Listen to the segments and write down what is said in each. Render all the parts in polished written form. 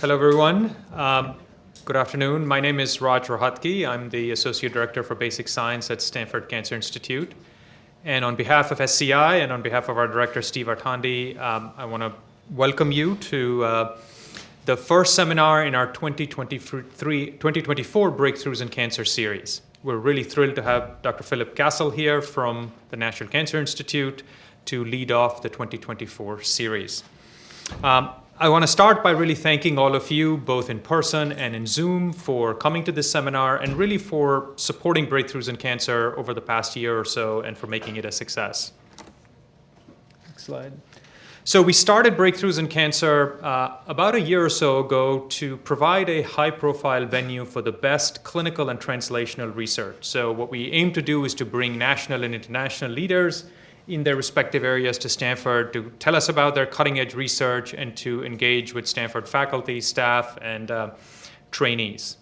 Hello, everyone. Good afternoon. My name is Raj Rohatgi. I'm the Associate Director for Basic Science at Stanford Cancer Institute. And on behalf of SCI and on behalf of our director, Steve Artandi, I want to welcome you to the first seminar in our 2024 Breakthroughs in Cancer series. We're really thrilled to have Dr. Philip Castle here from the National Cancer Institute to lead off the 2024 series. I want to start by really thanking all of you, both in person and in Zoom, for coming to this seminar and really for supporting Breakthroughs in Cancer over the past year or so and for making it a success. Next slide. So we started Breakthroughs in Cancer about a year or so ago to provide a high-profile venue for the best clinical and translational research. So what we aim to do is to bring national and international leaders in their respective areas to Stanford to tell us about their cutting-edge research and to engage with Stanford faculty, staff, and trainees.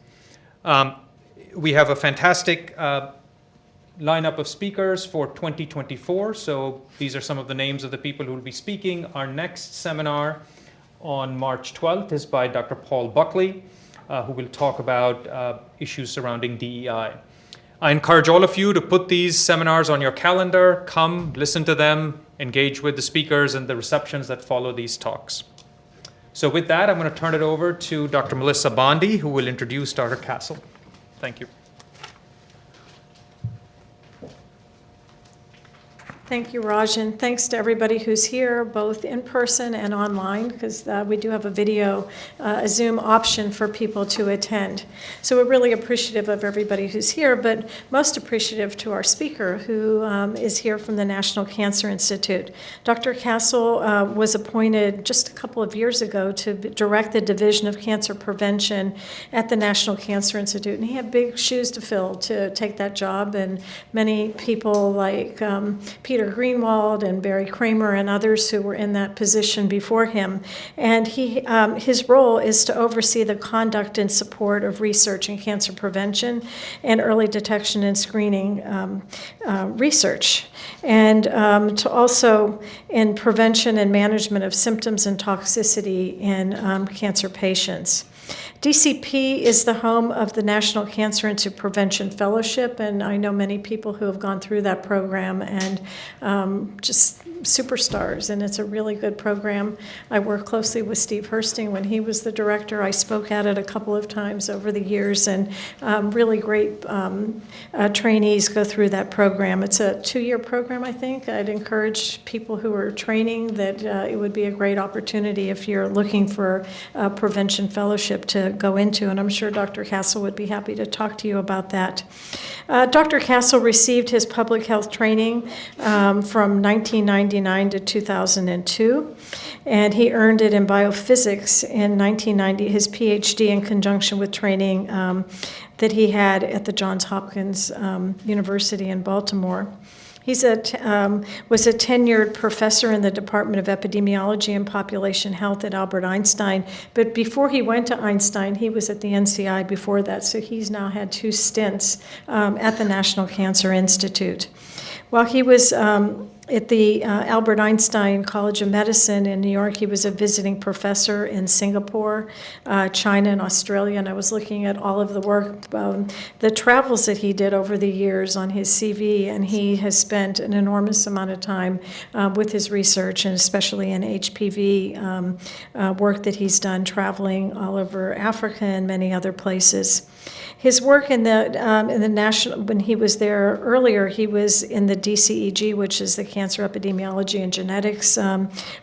We have a fantastic lineup of speakers for 2024. So these are some of the names of the people who will be speaking. Our next seminar on March 12th is by Dr. Paul Buckley, who will talk about issues surrounding DEI. I encourage all of you to put these seminars on your calendar, come, listen to them, engage with the speakers and the receptions that follow these talks. So with that, I'm going to turn it over to Dr. Melissa Bondi, who will introduce Dr. Castle. Thank you. Thank you, Raj, and thanks to everybody who's here, both in person and online, because we do have a video, a Zoom option for people to attend. So we're really appreciative of everybody who's here, but most appreciative to our speaker, who is here from the National Cancer Institute. Dr. Castle was appointed just a couple of years ago to direct the Division of Cancer Prevention at the National Cancer Institute, and he had big shoes to fill to take that job, and many people like Peter Greenwald and Barry Kramer and others who were in that position before him. And his role is to oversee the conduct and support of research in cancer prevention and early detection and screening research, and to also in prevention and management of symptoms and toxicity in cancer patients. DCP is the home of the National Cancer Institute Prevention Fellowship, and I know many people who have gone through that program and just superstars, and it's a really good program. I worked closely with Steve Hursting when he was the director. I spoke at it a couple of times over the years, and really great trainees go through that program. It's a 2-year program, I think. I'd encourage people who are training that it would be a great opportunity if you're looking for a prevention fellowship to go into, and I'm sure Dr. Castle would be happy to talk to you about that. Dr. Castle received his public health training from 1999 to 2002, and he earned it in biophysics in 1990, his PhD in conjunction with training that he had at the Johns Hopkins University in Baltimore. He was a tenured professor in the Department of Epidemiology and Population Health at Albert Einstein, but before he went to Einstein, he was at the NCI before that, so he's now had 2 stints at the National Cancer Institute. While he was at the Albert Einstein College of Medicine in New York, he was a visiting professor in Singapore, China, and Australia, and I was looking at all of the work, the travels that he did over the years on his CV, and he has spent an enormous amount of time with his research, and especially in HPV work that he's done, traveling all over Africa and many other places. His work in the national, when he was there earlier, he was in the DCEG, which is the Cancer Epidemiology and Genetics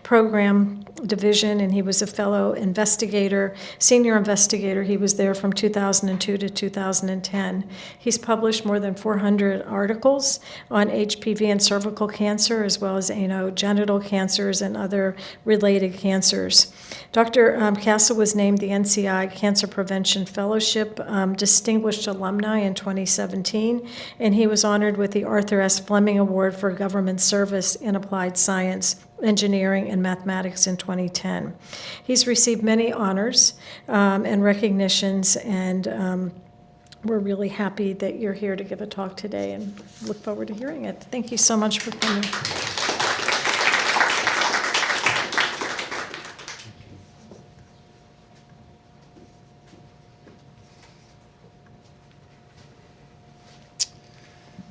program division, and he was a fellow investigator, senior investigator. He was there from 2002 to 2010. He's published more than 400 articles on HPV and cervical cancer, as well as anogenital cancers and other related cancers. Dr. Castle was named the NCI Cancer Prevention Fellowship Distinguished Alumni in 2017, and he was honored with the Arthur S. Fleming Award for Government Service in Applied Science, Engineering, and Mathematics in 2010. He's received many honors and recognitions, and we're really happy that you're here to give a talk today and look forward to hearing it. Thank you so much for coming.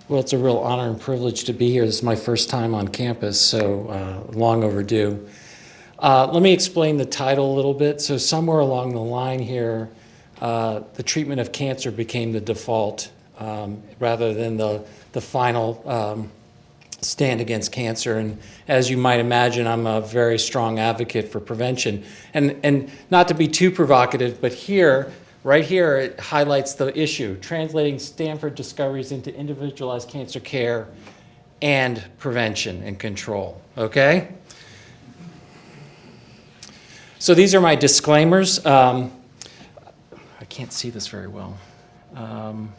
Well, it's a real honor and privilege to be here. This is my first time on campus, so long overdue. Let me explain the title a little bit. So somewhere along the line here, the treatment of cancer became the default rather than the final stand against cancer. And as you might imagine, I'm a very strong advocate for prevention. And not to be too provocative, but here, right here, it highlights the issue, translating Stanford discoveries into individualized cancer care and prevention and control, okay? So these are my disclaimers. I can't see this very well. I'm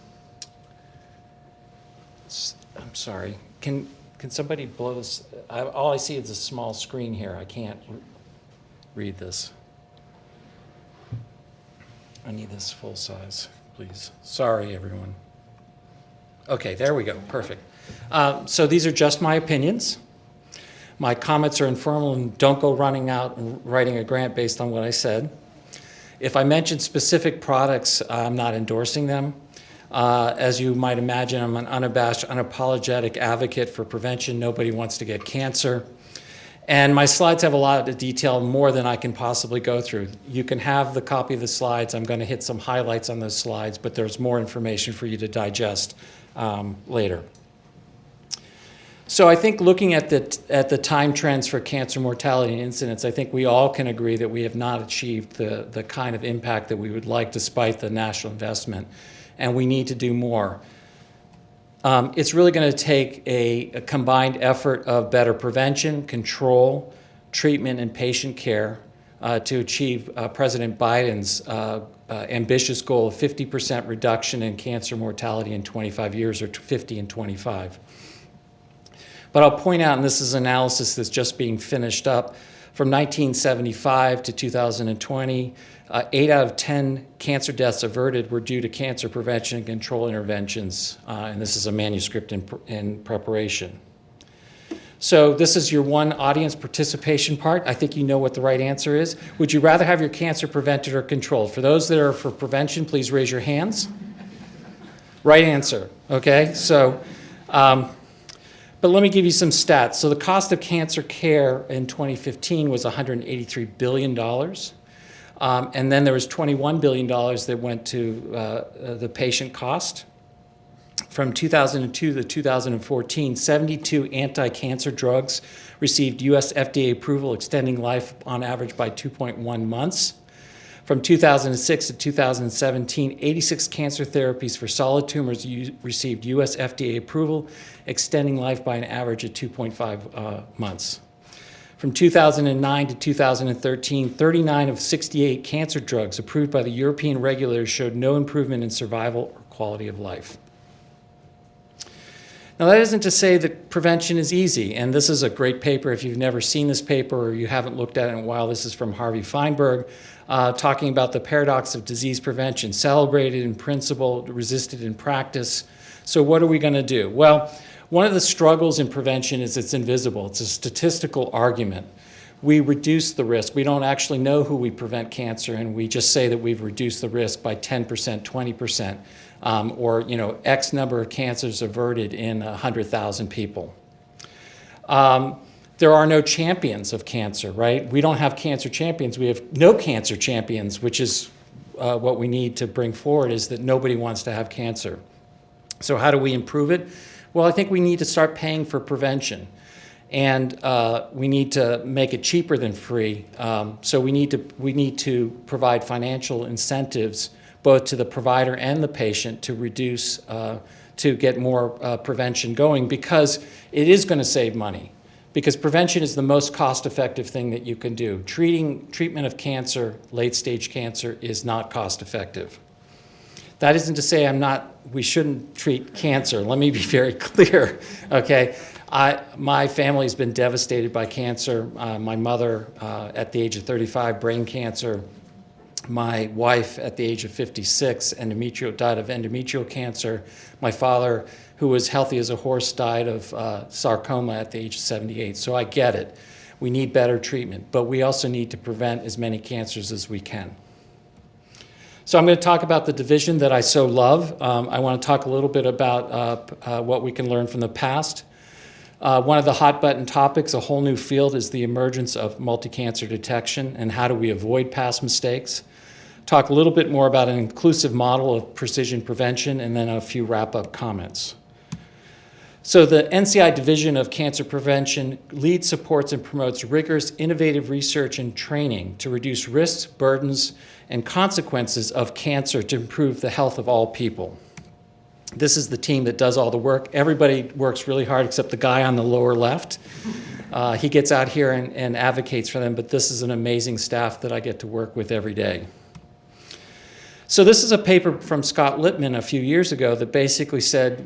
sorry. Can somebody blow this? All I see is a small screen here. I can't read this. I need this full size, please. Sorry, everyone. Okay, there we go. Perfect. So these are just my opinions. My comments are informal and don't go running out and writing a grant based on what I said. If I mention specific products, I'm not endorsing them. As you might imagine, I'm an unabashed, unapologetic advocate for prevention. Nobody wants to get cancer. And my slides have a lot of detail, more than I can possibly go through. You can have the copy of the slides. I'm going to hit some highlights on those slides, but there's more information for you to digest later. So I think looking at the time trends for cancer mortality and incidence, I think we all can agree that we have not achieved the kind of impact that we would like despite the national investment, and we need to do more. It's really going to take a combined effort of better prevention, control, treatment, and patient care to achieve President Biden's ambitious goal of 50% reduction in cancer mortality in 25 years, or 50 in 25. But I'll point out, and this is analysis that's just being finished up, from 1975 to 2020, 8 out of 10 cancer deaths averted were due to cancer prevention and control interventions, and this is a manuscript in preparation. So this is your one audience participation part. I think you know what the right answer is. Would you rather have your cancer prevented or controlled? For those that are for prevention, please raise your hands. Right answer, okay? So, but let me give you some stats. So the cost of cancer care in 2015 was $183 billion. And then there was $21 billion that went to the patient cost. From 2002 to 2014, 72 anti-cancer drugs received US FDA approval, extending life on average by 2.1 months. From 2006 to 2017, 86 cancer therapies for solid tumors received US FDA approval, extending life by an average of 2.5 months. From 2009 to 2013, 39 of 68 cancer drugs approved by the European regulators showed no improvement in survival or quality of life. Now, that isn't to say that prevention is easy, and this is a great paper. If you've never seen this paper or you haven't looked at it in a while, this is from Harvey Feinberg, talking about the paradox of disease prevention, celebrated in principle, resisted in practice. So what are we going to do? Well, one of the struggles in prevention is it's invisible. It's a statistical argument. We reduce the risk. We don't actually know who we prevent cancer, and we just say that we've reduced the risk by 10%, 20%, or X number of cancers averted in 100,000 people. There are no champions of cancer, right? We don't have cancer champions. We have no cancer champions, which is what we need to bring forward, is that nobody wants to have cancer. So how do we improve it? Well, I think we need to start paying for prevention, and we need to make it cheaper than free. So we need to provide financial incentives both to the provider and the patient to reduce, to get more prevention going, because it is going to save money. Because prevention is the most cost-effective thing that you can do. Treatment of cancer, late-stage cancer, is not cost-effective. That isn't to say we shouldn't treat cancer. Let me be very clear, okay? My family's been devastated by cancer. My mother, at the age of 35, brain cancer. My wife, at the age of 56, died of endometrial cancer. My father, who was healthy as a horse, died of sarcoma at the age of 78. So I get it. We need better treatment, but we also need to prevent as many cancers as we can. So I'm going to talk about the division that I so love. I want to talk a little bit about what we can learn from the past. One of the hot button topics, a whole new field, is the emergence of multi-cancer detection and how do we avoid past mistakes. Talk a little bit more about an inclusive model of precision prevention, and then a few wrap-up comments. So the NCI Division of Cancer Prevention leads, supports, and promotes rigorous, innovative research and training to reduce risks, burdens, and consequences of cancer to improve the health of all people. This is the team that does all the work. Everybody works really hard except the guy on the lower left. He gets out here and advocates for them, but this is an amazing staff that I get to work with every day. So this is a paper from Scott Littman a few years ago that basically said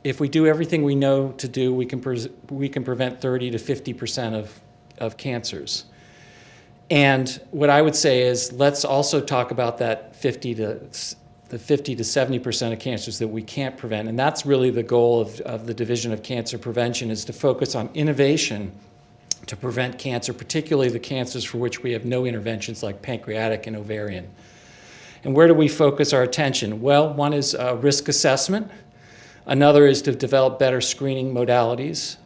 if we do everything we know to do, we can prevent 30 to 50% of cancers. And what I would say is, let's also talk about that 50 to 70% of cancers that we can't prevent. And that's really the goal of the Division of Cancer Prevention, is to focus on innovation to prevent cancer, particularly the cancers for which we have no interventions like pancreatic and ovarian. And where do we focus our attention? Well, one is risk assessment. Another is to develop better screening modalities.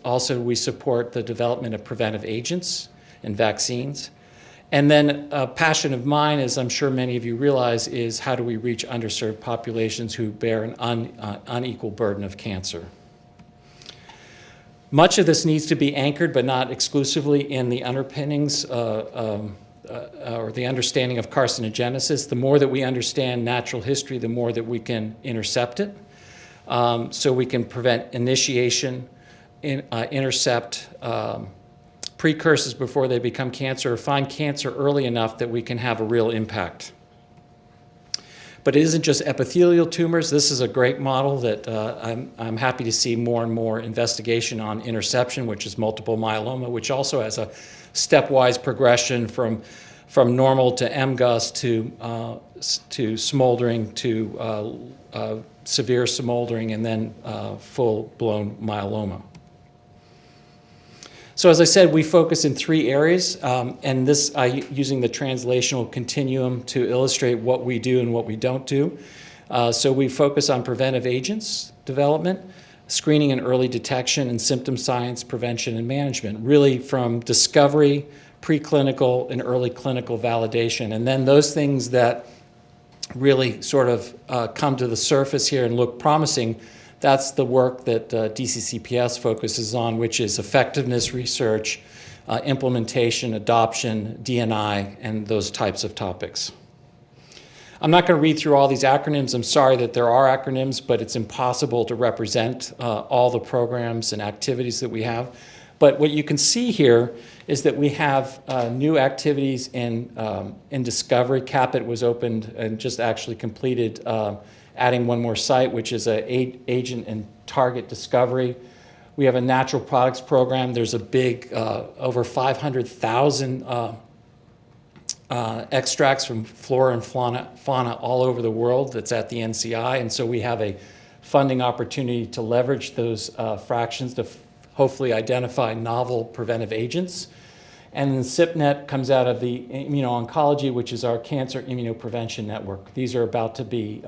Also, we support the development of preventive agents and vaccines. And then a passion of mine, as I'm sure many of you realize, is how do we reach underserved populations who bear an unequal burden of cancer. Much of this needs to be anchored, but not exclusively, in the underpinnings or the understanding of carcinogenesis. The more that we understand natural history, the more that we can intercept it. So we can prevent initiation, intercept precursors before they become cancer, or find cancer early enough that we can have a real impact. But it isn't just epithelial tumors. This is a great model that I'm happy to see more and more investigation on interception, which is multiple myeloma, which also has a stepwise progression from normal to MGUS to smoldering to severe smoldering, and then full-blown myeloma. So as I said, we focus in 3 areas, and this using the translational continuum to illustrate what we do and what we don't do. So we focus on preventive agents development, screening and early detection, and symptom science, prevention, and management, really from discovery, preclinical, and early clinical validation. And then those things that really sort of come to the surface here and look promising, that's the work that DCCPS focuses on, which is effectiveness research, implementation, adoption, D&I, and those types of topics. I'm not going to read through all these acronyms. I'm sorry that there are acronyms, but it's impossible to represent all the programs and activities that we have. But what you can see here is that we have new activities in discovery. CAPIT was opened and just actually completed adding one more site, which is an agent and target discovery. We have a natural products program. There's a big, over 500,000 extracts from flora and fauna all over the world that's at the NCI, and so we have a funding opportunity to leverage those fractions to hopefully identify novel preventive agents. And then CIPNet comes out of the immuno-oncology, which is our cancer immunoprevention network. These are about to be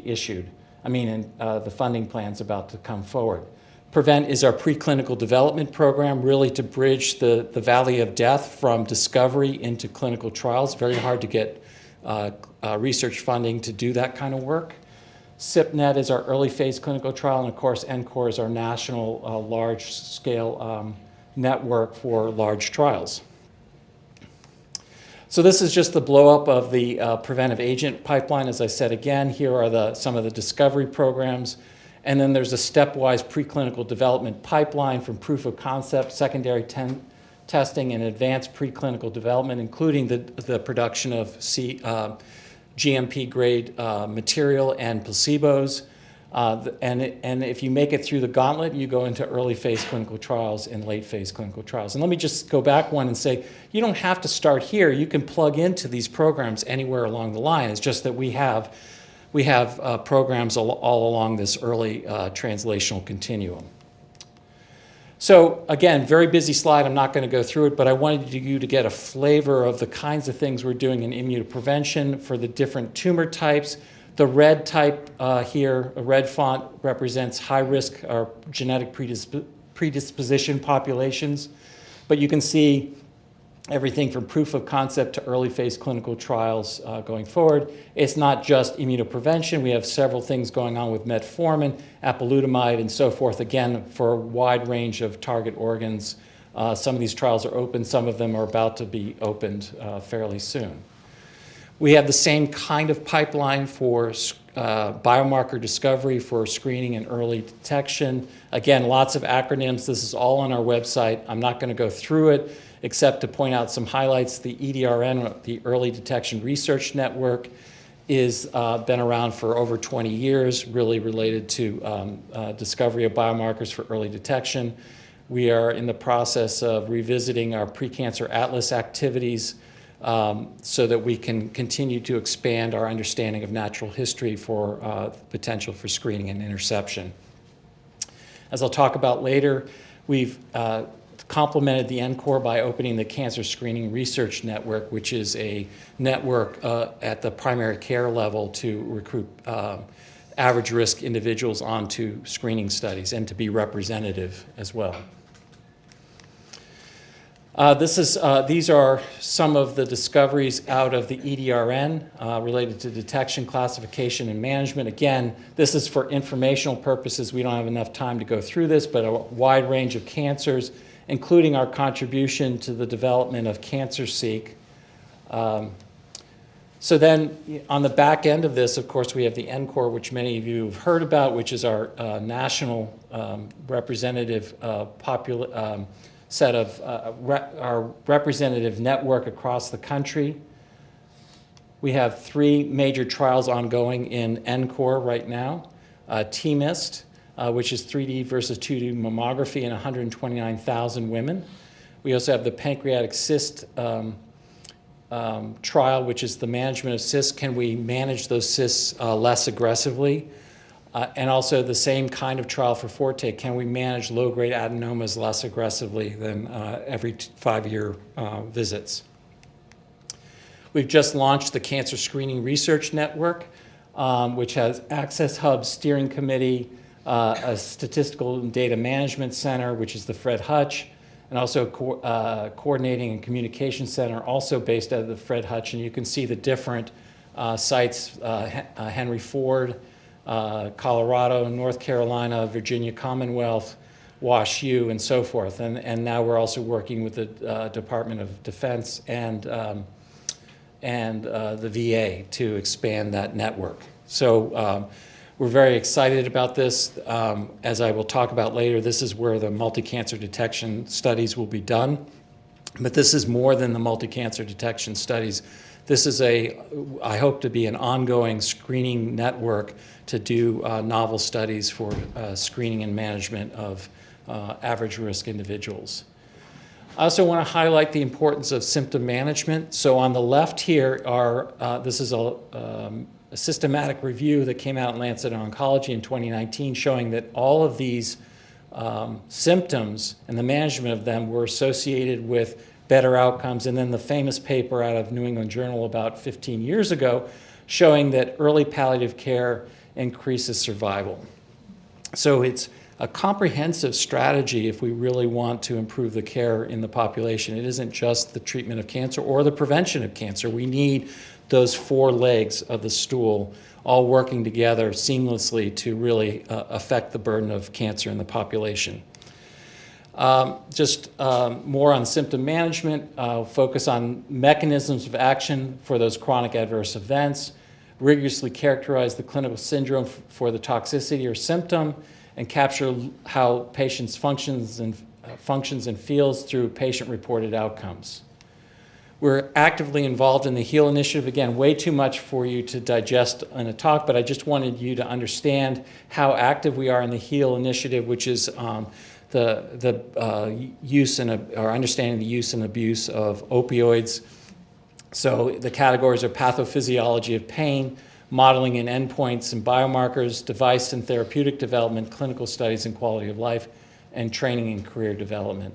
issued. The funding plan's about to come forward. PREVENT is our preclinical development program, really to bridge the valley of death from discovery into clinical trials. Very hard to get research funding to do that kind of work. CIPNet is our early phase clinical trial, and of course NCORE is our national large scale network for large trials. So this is just the blow up of the preventive agent pipeline. As I said again, here are some of the discovery programs. And then there's a stepwise preclinical development pipeline from proof of concept, secondary testing, and advanced preclinical development, including the production of GMP grade material and placebos. And if you make it through the gauntlet, you go into early phase clinical trials and late phase clinical trials. And let me just go back one and say, you don't have to start here. You can plug into these programs anywhere along the line. It's just that we have programs all along this early translational continuum. So again, very busy slide. I'm not going to go through it, but I wanted you to get a flavor of the kinds of things we're doing in immunoprevention for the different tumor types. The red type here, a red font, represents high risk or genetic predisposition populations. But you can see everything from proof of concept to early phase clinical trials going forward. It's not just immunoprevention. We have several things going on with metformin, apalutamide, and so forth, again, for a wide range of target organs. Some of these trials are open. Some of them are about to be opened fairly soon. We have the same kind of pipeline for biomarker discovery for screening and early detection. Again, lots of acronyms. This is all on our website. I'm not going to go through it, except to point out some highlights. The EDRN, the Early Detection Research Network, is been around for over 20 years, really related to discovery of biomarkers for early detection. We are in the process of revisiting our precancer atlas activities so that we can continue to expand our understanding of natural history for the potential for screening and interception. As I'll talk about later, we've complemented the NCORE by opening the Cancer Screening Research Network, which is a network at the primary care level to recruit average risk individuals onto screening studies and to be representative as well. These are some of the discoveries out of the EDRN related to detection, classification, and management. Again, this is for informational purposes. We don't have enough time to go through this, but a wide range of cancers, including our contribution to the development of CancerSeek. So then on the back end of this, of course, we have the NCORE, which many of you have heard about, which is our national representative set of our representative network across the country. We have 3 major trials ongoing in NCORE right now. TMIST, which is 3D versus 2D mammography in 129,000 women. We also have the pancreatic cyst trial, which is the management of cysts. Can we manage those cysts less aggressively? And also the same kind of trial for Forte. Can we manage low-grade adenomas less aggressively than every 5-year visits? We've just launched the Cancer Screening Research Network, which has Access Hub Steering Committee, a Statistical and Data Management Center, which is the Fred Hutch, and also a Coordinating and Communication Center, also based out of the Fred Hutch. And you can see the different sites, Henry Ford, Colorado, North Carolina, Virginia Commonwealth, WashU, and so forth. And now we're also working with the Department of Defense and the VA to expand that network. So we're very excited about this. As I will talk about later, this is where the multi-cancer detection studies will be done. But this is more than the multi-cancer detection studies. This is I hope to be an ongoing screening network to do novel studies for screening and management of average risk individuals. I also want to highlight the importance of symptom management. So on the left here this is a systematic review that came out in Lancet Oncology in 2019 showing that all of these symptoms and the management of them were associated with better outcomes. And then the famous paper out of New England Journal about 15 years ago showing that early palliative care increases survival. So it's a comprehensive strategy if we really want to improve the care in the population. It isn't just the treatment of cancer or the prevention of cancer. We need those 4 legs of the stool all working together seamlessly to really affect the burden of cancer in the population. More on symptom management, focus on mechanisms of action for those chronic adverse events, rigorously characterize the clinical syndrome for the toxicity or symptom, and capture how patients functions and feels through patient-reported outcomes. We're actively involved in the HEAL initiative. Again, way too much for you to digest in a talk, but I just wanted you to understand how active we are in the HEAL initiative, which is the use or understanding the use and abuse of opioids. So the categories are pathophysiology of pain, modeling and endpoints and biomarkers, device and therapeutic development, clinical studies, and quality of life, and training and career development.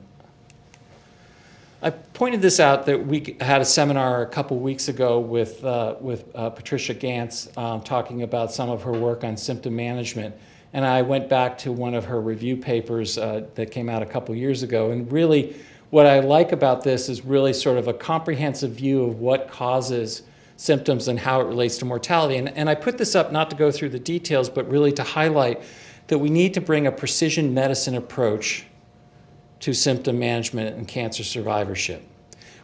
I pointed this out that we had a seminar a couple weeks ago with Patricia Gantz talking about some of her work on symptom management. And I went back to one of her review papers that came out a couple years ago. And really, what I like about this is really sort of a comprehensive view of what causes symptoms and how it relates to mortality. And I put this up not to go through the details, but really to highlight that we need to bring a precision medicine approach to symptom management and cancer survivorship.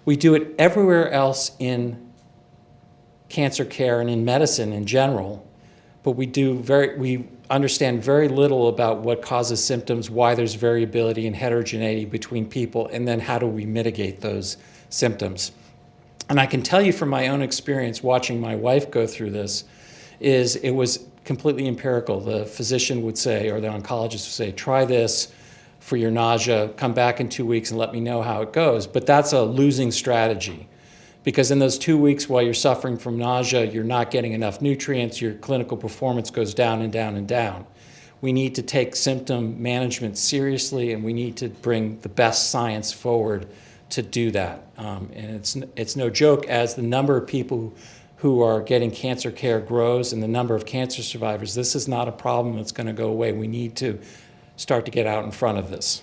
We do it everywhere else in cancer care and in medicine in general, but we understand very little about what causes symptoms, why there's variability and heterogeneity between people, and then how do we mitigate those symptoms. And I can tell you from my own experience watching my wife go through this, is it was completely empirical. The physician would say, or the oncologist would say, try this for your nausea, come back in 2 weeks and let me know how it goes. But that's a losing strategy, because in those 2 weeks while you're suffering from nausea, you're not getting enough nutrients, your clinical performance goes down and down and down. We need to take symptom management seriously, and we need to bring the best science forward to do that. And it's no joke, as the number of people who are getting cancer care grows and the number of cancer survivors, this is not a problem that's going to go away. We need to start to get out in front of this.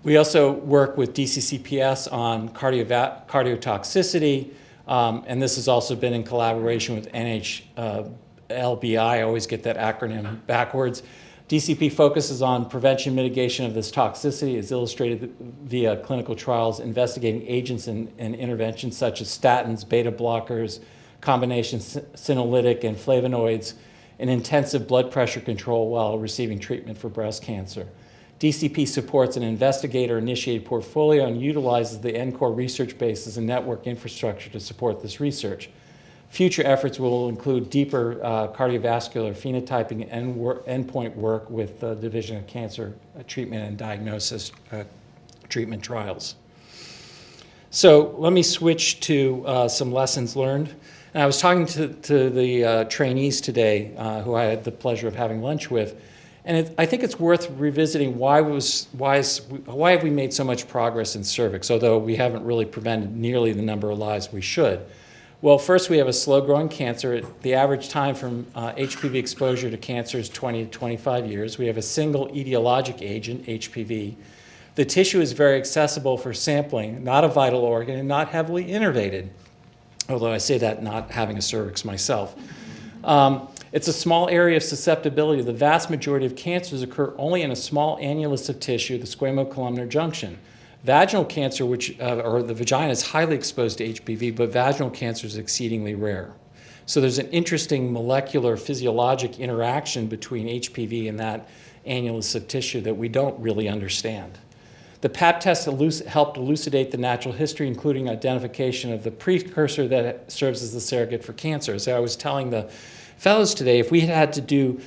We also work with DCCPS on cardiotoxicity, and this has also been in collaboration with NHLBI. I always get that acronym backwards. DCP focuses on prevention mitigation of this toxicity, as illustrated via clinical trials investigating agents and interventions such as statins, beta blockers, combination senolytic and flavonoids, and intensive blood pressure control while receiving treatment for breast cancer. DCP supports an investigator-initiated portfolio and utilizes the NCORE research bases and network infrastructure to support this research. Future efforts will include deeper cardiovascular phenotyping and endpoint work with the Division of Cancer Treatment and Diagnosis treatment trials. So let me switch to some lessons learned. And I was talking to the trainees today who I had the pleasure of having lunch with, and I think it's worth revisiting why have we made so much progress in cervix, although we haven't really prevented nearly the number of lives we should. Well, first, we have a slow-growing cancer. The average time from HPV exposure to cancer is 20 to 25 years. We have a single etiologic agent, HPV. The tissue is very accessible for sampling, not a vital organ, and not heavily innervated, although I say that not having a cervix myself. It's a small area of susceptibility. The vast majority of cancers occur only in a small annulus of tissue, the squamocolumnar junction. Vaginal cancer, or the vagina, is highly exposed to HPV, but vaginal cancer is exceedingly rare. So there's an interesting molecular physiologic interaction between HPV and that annulus of tissue that we don't really understand. The Pap test helped elucidate the natural history, including identification of the precursor that serves as the surrogate for cancer. As I was telling the fellows today, if we had to do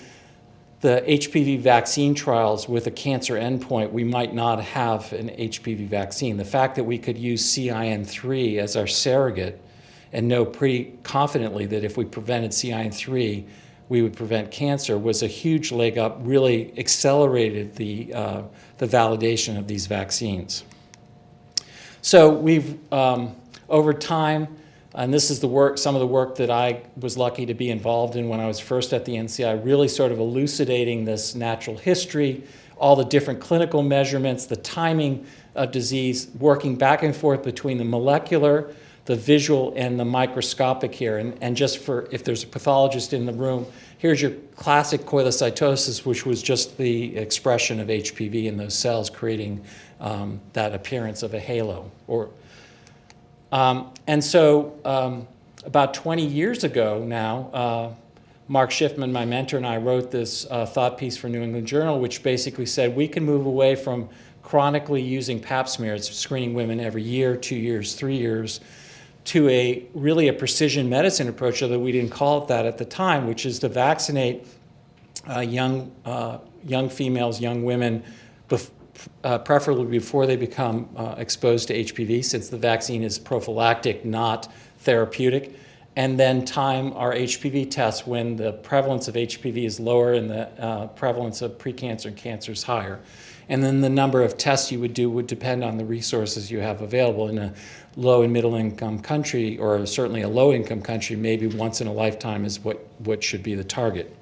the HPV vaccine trials with a cancer endpoint, we might not have an HPV vaccine. The fact that we could use CIN3 as our surrogate and know pretty confidently that if we prevented CIN3, we would prevent cancer was a huge leg up, really accelerated the validation of these vaccines. So we've, over time, and this is some of the work that I was lucky to be involved in when I was first at the NCI, really sort of elucidating this natural history, all the different clinical measurements, the timing of disease, working back and forth between the molecular, the visual, and the microscopic here. And just for, if there's a pathologist in the room, here's your classic coilocytosis, which was just the expression of HPV in those cells, creating that appearance of a halo. And so about 20 years ago now, Mark Schiffman, my mentor, and I wrote this thought piece for New England Journal, which basically said we can move away from chronically using Pap smears, screening women every year, 2 years, 3 years, to really a precision medicine approach, although we didn't call it that at the time, which is to vaccinate young females, young women, preferably before they become exposed to HPV, since the vaccine is prophylactic, not therapeutic, and then time our HPV tests when the prevalence of HPV is lower and the prevalence of precancer and cancer is higher. And then the number of tests you would do would depend on the resources you have available. In a low and middle income country, or certainly a low income country, maybe once in a lifetime is what should be the target.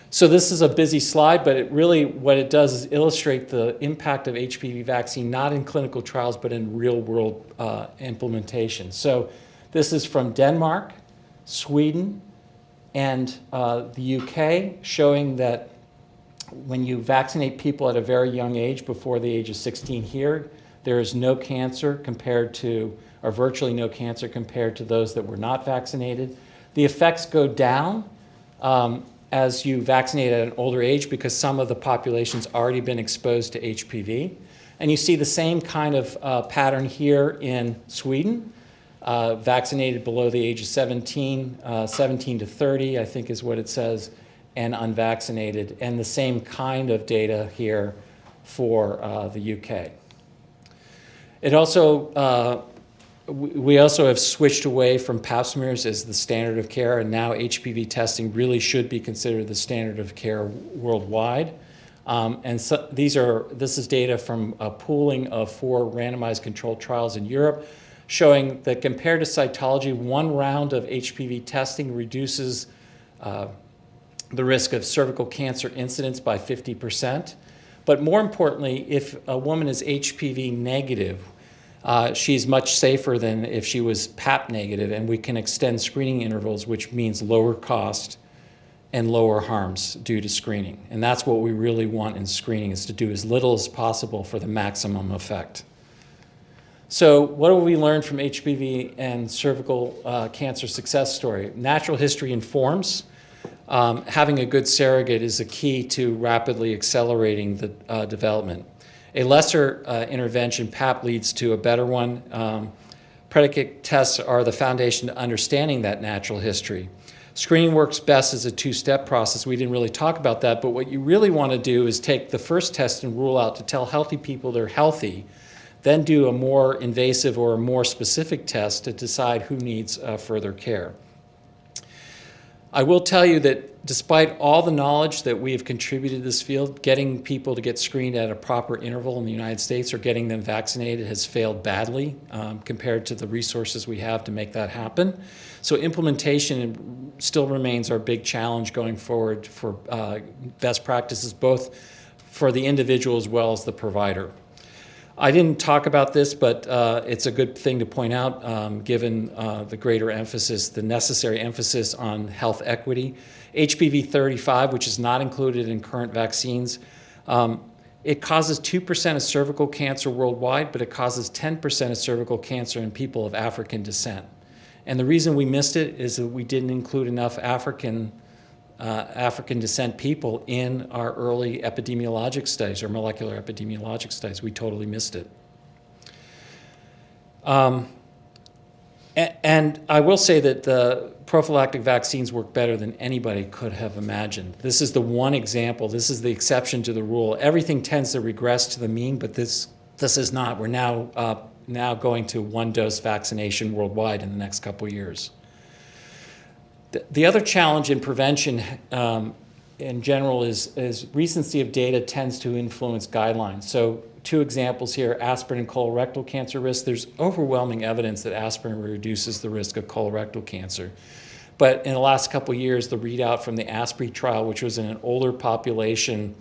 So this is a busy slide, but it really, what it does is illustrate the impact of HPV vaccine, not in clinical trials, but in real world implementation. So this is from Denmark, Sweden, and the UK, showing that when you vaccinate people at a very young age, before the age of 16 here, there is no cancer compared to, or virtually no cancer compared to those that were not vaccinated. The effects go down as you vaccinate at an older age because some of the population's already been exposed to HPV. And you see the same kind of pattern here in Sweden. Vaccinated below the age of 17, 17 to 30, I think is what it says, and unvaccinated, and the same kind of data here for the UK. It also, we also have switched away from pap smears as the standard of care, and now HPV testing really should be considered the standard of care worldwide. And so this is data from a pooling of 4 randomized controlled trials in Europe, showing that compared to cytology, 1 round of HPV testing reduces the risk of cervical cancer incidence by 50%. But more importantly, if a woman is HPV negative, she's much safer than if she was PAP negative, and we can extend screening intervals, which means lower cost and lower harms due to screening. And that's what we really want in screening, is to do as little as possible for the maximum effect. So what have we learned from HPV and cervical cancer success story? Natural history informs. Having a good surrogate is a key to rapidly accelerating the development. A lesser intervention, PAP, leads to a better one. Predicate tests are the foundation to understanding that natural history. Screening works best as a 2-step process. We didn't really talk about that, but what you really want to do is take the first test and rule out to tell healthy people they're healthy, then do a more invasive or a more specific test to decide who needs further care. I will tell you that despite all the knowledge that we have contributed to this field, getting people to get screened at a proper interval in the United States or getting them vaccinated has failed badly compared to the resources we have to make that happen. So implementation still remains our big challenge going forward for best practices, both for the individual as well as the provider. I didn't talk about this, but it's a good thing to point out given the greater emphasis, the necessary emphasis on health equity. HPV 35, which is not included in current vaccines, it causes 2% of cervical cancer worldwide, but it causes 10% of cervical cancer in people of African descent. And the reason we missed it is that we didn't include enough African descent people in our early epidemiologic studies or molecular epidemiologic studies. We totally missed it. And I will say that the prophylactic vaccines work better than anybody could have imagined. This is the one example. This is the exception to the rule. Everything tends to regress to the mean, but this is not. We're now going to 1-dose vaccination worldwide in the next couple of years. The other challenge in prevention in general is recency of data tends to influence guidelines. So 2 examples here, aspirin and colorectal cancer risk. There's overwhelming evidence that aspirin reduces the risk of colorectal cancer. But in the last couple of years, the readout from the ASPRI trial, which was in an older population,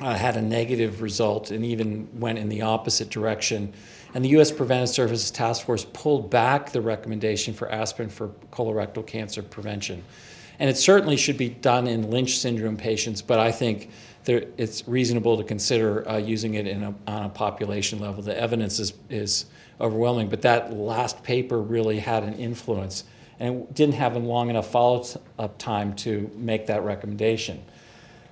had a negative result and even went in the opposite direction. And the U.S. Preventive Services Task Force pulled back the recommendation for aspirin for colorectal cancer prevention. And it certainly should be done in Lynch syndrome patients, but I think it's reasonable to consider using it on a population level. The evidence is overwhelming, but that last paper really had an influence, and it didn't have a long enough follow-up time to make that recommendation.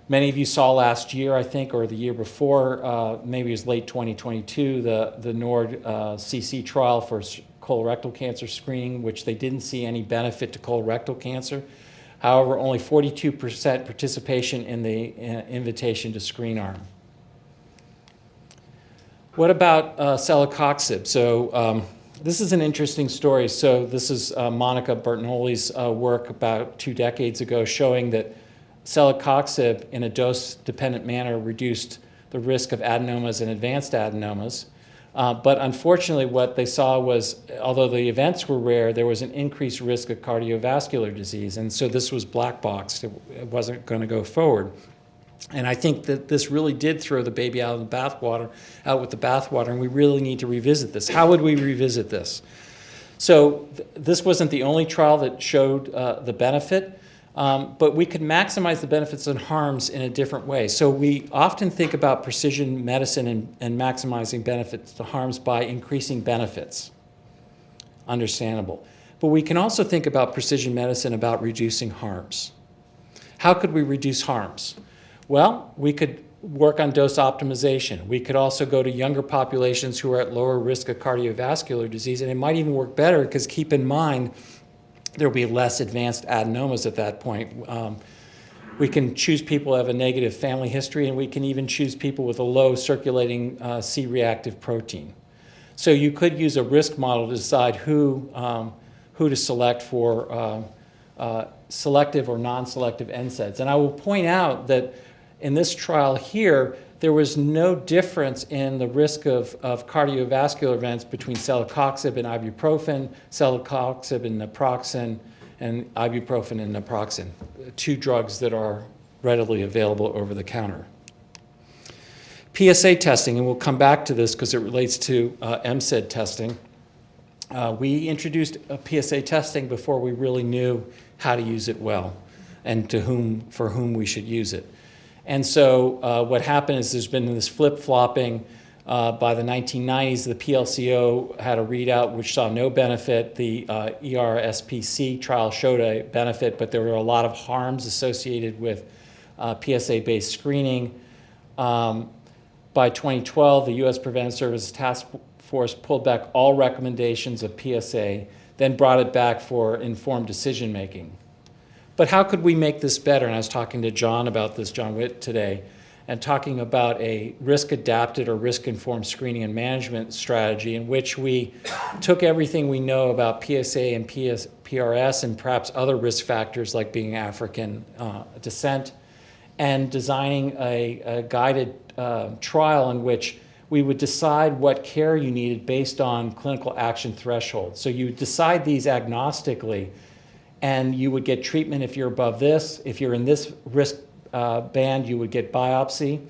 Many of you saw last year, I think, or the year before, maybe it was late 2022, the NORD-CC trial for colorectal cancer screening, which they didn't see any benefit to colorectal cancer. However, only 42% participation in the invitation to screen arm. What about celecoxib? So This is an interesting story. So this is Monica Bertolini's work about 2 decades ago showing that celecoxib in a dose-dependent manner reduced the risk of adenomas and advanced adenomas. But unfortunately, what they saw was, although the events were rare, there was an increased risk of cardiovascular disease. And so this was black boxed. It wasn't going to go forward. And I think that this really did throw the baby out with the bathwater, and we really need to revisit this. How would we revisit this? So this wasn't the only trial that showed the benefit, but we could maximize the benefits and harms in a different way. So we often think about precision medicine and maximizing benefits to harms by increasing benefits. Understandable. But we can also think about precision medicine about reducing harms. How could we reduce harms? Well, we could work on dose optimization. We could also go to younger populations who are at lower risk of cardiovascular disease, and it might even work better because keep in mind there will be less advanced adenomas at that point. We can choose people who have a negative family history, and we can even choose people with a low circulating C-reactive protein. So you could use a risk model to decide who to select for selective or non-selective NSAIDs. And I will point out that in this trial here, there was no difference in the risk of cardiovascular events between celecoxib and ibuprofen, celecoxib and naproxen, and ibuprofen and naproxen, 2 drugs that are readily available over the counter. PSA testing, and we'll come back to this because it relates to MSID testing. We introduced PSA testing before we really knew how to use it well and for whom we should use it. And so what happened is there's been this flip-flopping. By the 1990s, the PLCO had a readout which saw no benefit. The ERSPC trial showed a benefit, but there were a lot of harms associated with PSA-based screening. By 2012, the U.S. Preventive Services Task Force pulled back all recommendations of PSA, then brought it back for informed decision-making. But how could we make this better? And I was talking to John about this, John Witt, today, and talking about a risk-adapted or risk-informed screening and management strategy in which we took everything we know about PSA and PRS and perhaps other risk factors like being African descent and designing a guided trial in which we would decide what care you needed based on clinical action thresholds. So you decide these agnostically, and you would get treatment if you're above this. If you're in this risk band, you would get biopsy.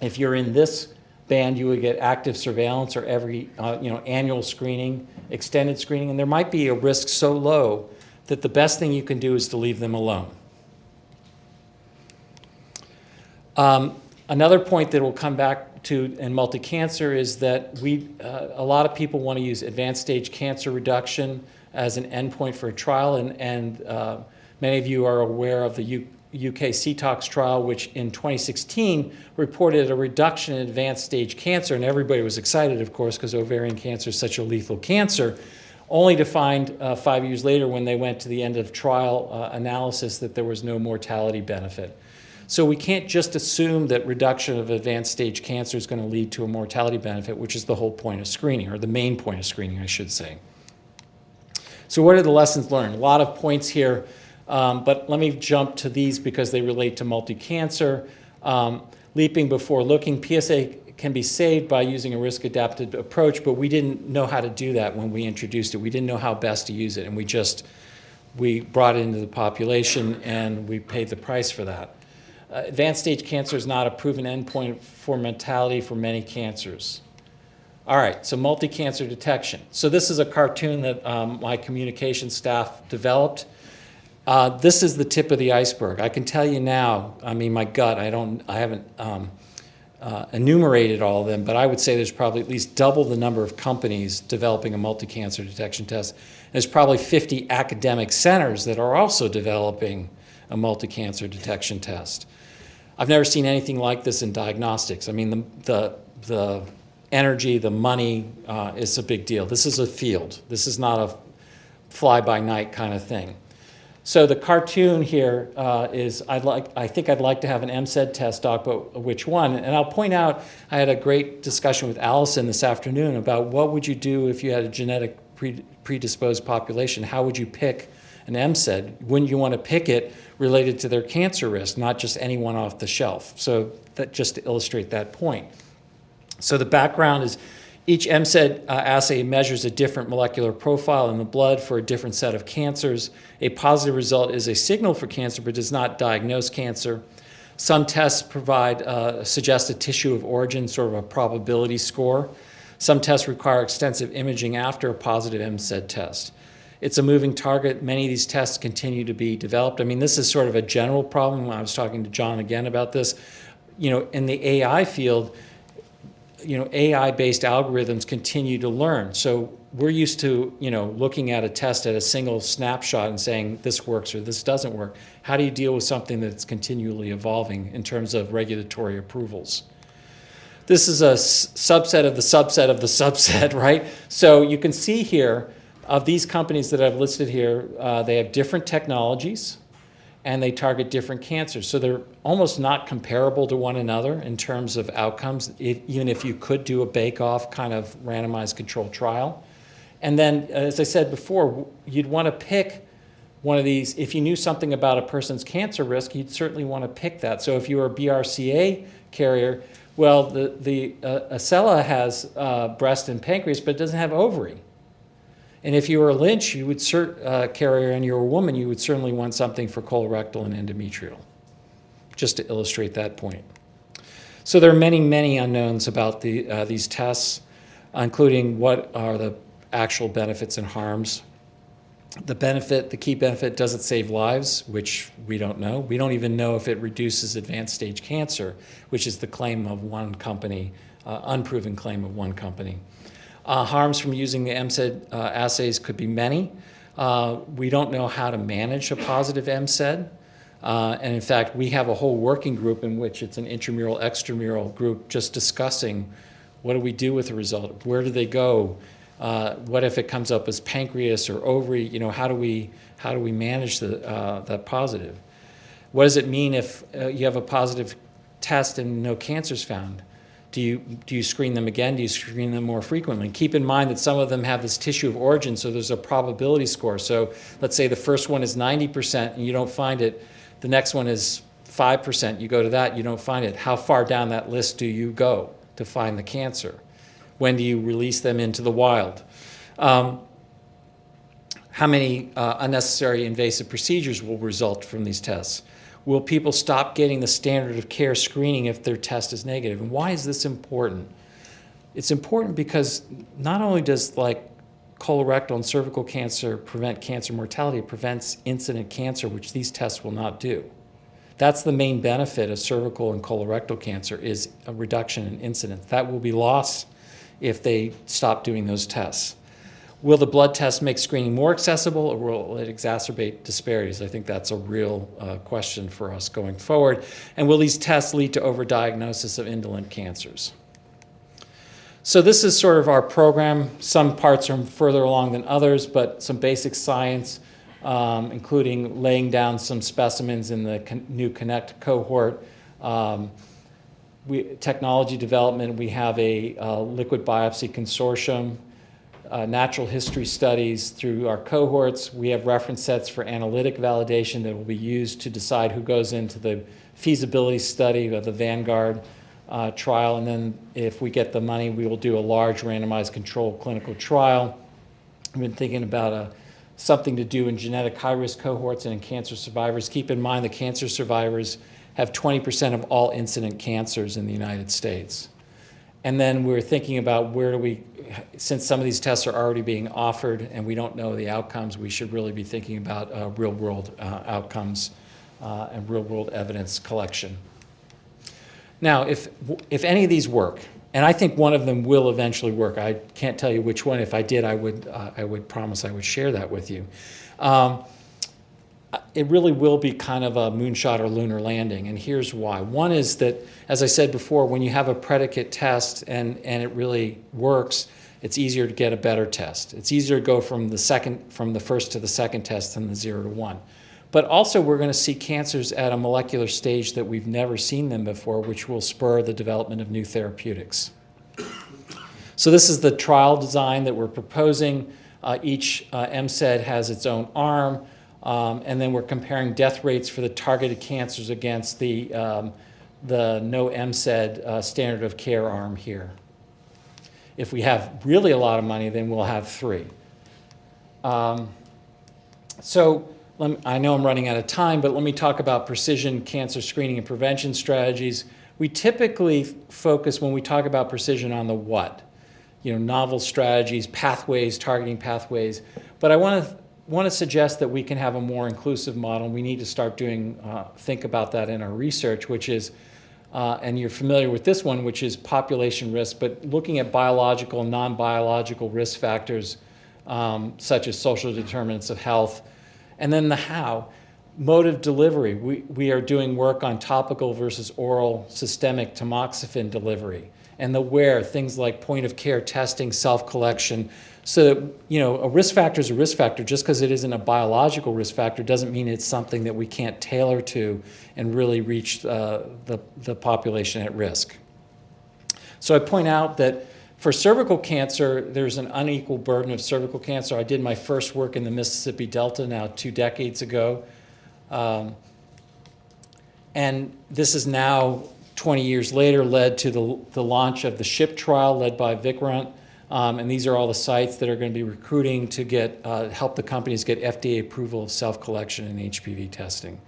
If you're in this band, you would get active surveillance or every annual screening, extended screening, and there might be a risk so low that the best thing you can do is to leave them alone. Another point that we'll come back to in multi-cancer is that a lot of people want to use advanced stage cancer reduction as an endpoint for a trial, and many of you are aware of the UK CTOX trial, which in 2016 reported a reduction in advanced stage cancer, and everybody was excited, of course, because ovarian cancer is such a lethal cancer, only to find 5 years later when they went to the end of trial analysis that there was no mortality benefit. So we can't just assume that reduction of advanced stage cancer is going to lead to a mortality benefit, which is the whole point of screening, or the main point of screening, I should say. So what are the lessons learned? A lot of points here, but let me jump to these because they relate to multi-cancer. Leaping before looking, PSA can be saved by using a risk-adapted approach, but we didn't know how to do that when we introduced it. We didn't know how best to use it, and we brought it into the population, and we paid the price for that. Advanced stage cancer is not a proven endpoint for mortality for many cancers. All right, so multi-cancer detection. So this is a cartoon that my communication staff developed. This is the tip of the iceberg. I can tell you now, I mean, my gut, I haven't enumerated all of them, but I would say there's probably at least double the number of companies developing a multi-cancer detection test. There's probably 50 academic centers that are also developing a multi-cancer detection test. I've never seen anything like this in diagnostics. I mean, the energy, the money is a big deal. This is a field. This is not a fly-by-night kind of thing. So the cartoon here is, I think I'd like to have an MCED test, Doc, but which one? And I'll point out, I had a great discussion with Allison this afternoon about what would you do if you had a genetic predisposed population? How would you pick an MCED? Wouldn't you want to pick it related to their cancer risk, not just anyone off the shelf? So that just to illustrate that point. So the background is each MCED assay measures a different molecular profile in the blood for a different set of cancers. A positive result is a signal for cancer, but does not diagnose cancer. Some tests suggest a tissue of origin, sort of a probability score. Some tests require extensive imaging after a positive MCED test. It's a moving target. Many of these tests continue to be developed. I mean, this is sort of a general problem. I was talking to John again about this. In the AI field, AI-based algorithms continue to learn. So we're used to, looking at a test at a single snapshot and saying this works or this doesn't work. How do you deal with something that's continually evolving in terms of regulatory approvals? This is a subset of the subset of the subset, right? So you can see here, of these companies that I've listed here, they have different technologies and they target different cancers. So they're almost not comparable to one another in terms of outcomes, even if you could do a bake-off kind of randomized controlled trial. And then, as I said before, you'd want to pick one of these. If you knew something about a person's cancer risk, you'd certainly want to pick that. So if you were a BRCA carrier, well, the Acela has breast and pancreas, but it doesn't have ovary. And if you were a Lynch carrier and you're a woman, you would certainly want something for colorectal and endometrial, just to illustrate that point. So there are many, many unknowns about these tests, including what are the actual benefits and harms. The key benefit, does it save lives, which we don't know. We don't even know if it reduces advanced stage cancer, which is the claim of one company, unproven claim of one company. Harms from using the MCED assays could be many. We don't know how to manage a positive MCED. And in fact, we have a whole working group in which it's an intramural, extramural group just discussing what do we do with the result? Where do they go? What if it comes up as pancreas or ovary? How do we manage that positive? What does it mean if you have a positive test and no cancer's found? Do you screen them again? Do you screen them more frequently? Keep in mind that some of them have this tissue of origin, so there's a probability score. So let's say the first one is 90% and you don't find it. The next one is 5%. You go to that, you don't find it. How far down that list do you go to find the cancer? When do you release them into the wild? How many unnecessary invasive procedures will result from these tests? Will people stop getting the standard of care screening if their test is negative? And why is this important? It's important because not only does colorectal and cervical cancer prevent cancer mortality, it prevents incident cancer, which these tests will not do. That's the main benefit of cervical and colorectal cancer, is a reduction in incidence. That will be lost if they stop doing those tests. Will the blood test make screening more accessible, or will it exacerbate disparities? I think that's a real question for us going forward. And will these tests lead to overdiagnosis of indolent cancers? So this is sort of our program. Some parts are further along than others, but some basic science, including laying down some specimens in the new Connect cohort. Technology development, we have a liquid biopsy consortium. Natural history studies through our cohorts. We have reference sets for analytic validation that will be used to decide who goes into the feasibility study of the Vanguard trial. And then if we get the money, we will do a large randomized controlled clinical trial. I've been thinking about something to do in genetic high-risk cohorts and in cancer survivors. Keep in mind the cancer survivors have 20% of all incident cancers in the United States. And then we're thinking about where do we, since some of these tests are already being offered and we don't know the outcomes, we should really be thinking about real-world outcomes and real-world evidence collection. Now, if any of these work, and I think one of them will eventually work. I can't tell you which one. If I did, I would promise I would share that with you. It really will be kind of a moonshot or lunar landing, and here's why. One is that, as I said before, when you have a predicate test and it really works, it's easier to get a better test. It's easier to go from the first to the second test than the 0 to 1. But also we're going to see cancers at a molecular stage that we've never seen them before, which will spur the development of new therapeutics. So this is the trial design that we're proposing. Each MCED has its own arm, and then we're comparing death rates for the targeted cancers against the no MCED standard of care arm here. If we have really a lot of money, then we'll have 3. I know I'm running out of time, but let me talk about precision cancer screening and prevention strategies. We typically focus, when we talk about precision, on the what. Novel strategies, pathways, targeting pathways. But I want to suggest that we can have a more inclusive model. We need to start think about that in our research, which is, and you're familiar with this one, which is population risk, but looking at biological, non-biological risk factors, such as social determinants of health. And then the how, mode of delivery. We are doing work on topical versus oral systemic tamoxifen delivery. And the where, things like point of care testing, self-collection. So that, a risk factor is a risk factor. Just because it isn't a biological risk factor doesn't mean it's something that we can't tailor to and really reach the population at risk. So I point out that for cervical cancer, there's an unequal burden of cervical cancer. I did my first work in the Mississippi Delta now 2 decades ago. And this is now, 20 years later, led to the launch of the SHIP trial led by Vikrant. And these are all the sites that are going to be recruiting to help the companies get FDA approval of self-collection and HPV testing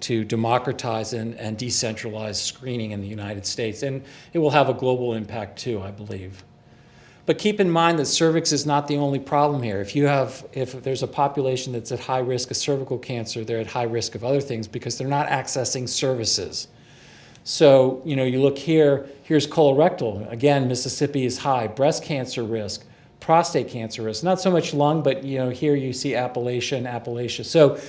to democratize and decentralize screening in the United States. And it will have a global impact too, I believe. But keep in mind that cervix is not the only problem here. If there's a population that's at high risk of cervical cancer, they're at high risk of other things because they're not accessing services. So, you look here, here's colorectal. Again, Mississippi is high. Breast cancer risk, prostate cancer risk. Not so much lung, but here you see Appalachia. So